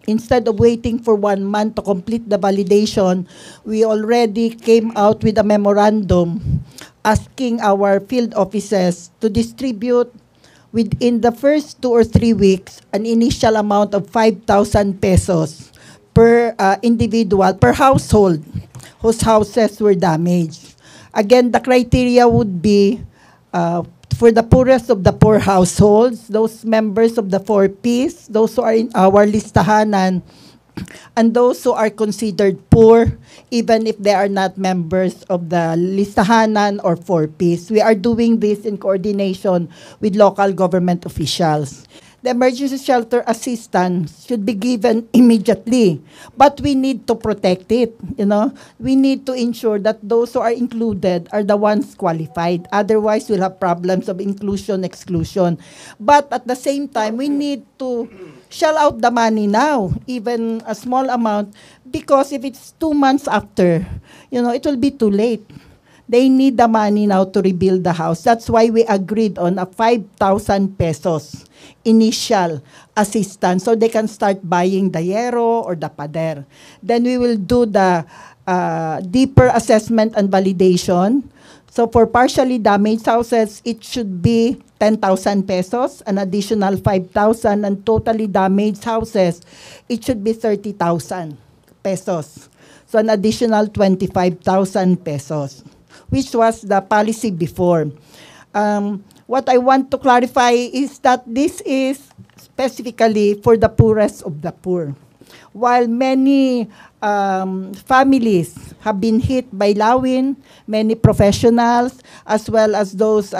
Instead of waiting for 1 month to complete the validation, we already came out with a memorandum asking our field offices to distribute within the first 2 or 3 weeks an initial amount of 5,000 pesos per individual, per household whose houses were damaged. Again, the criteria would be for the poorest of the poor households, those members of the 4Ps, those who are in our listahanan, and those who are considered poor, even if they are not members of the listahanan or 4Ps. We are doing this in coordination with local government officials. The emergency shelter assistance should be given immediately, but we need to protect it. We need to ensure that those who are included are the ones qualified. Otherwise, we'll have problems of inclusion, exclusion. But at the same time, we need to shell out the money now, even a small amount, because if it's 2 months after, it will be too late. They need the money now to rebuild the house. That's why we agreed on a 5,000 pesos initial assistance so they can start buying the yero or the pader. Then we will do the deeper assessment and validation. So for partially damaged houses, it should be 10,000 pesos, an additional 5,000, and totally damaged houses, it should be 30,000 pesos. So an additional 25,000 pesos, which was the policy before. What I want to clarify is that this is specifically for the poorest of the poor. While many families have been hit by lawin, many professionals, as well as those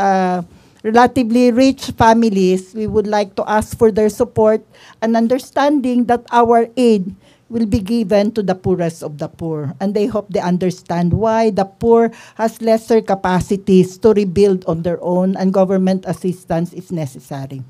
relatively rich families, we would like to ask for their support and understanding that our aid will be given to the poorest of the poor. And they hope they understand why the poor has lesser capacities to rebuild on their own and government assistance is necessary.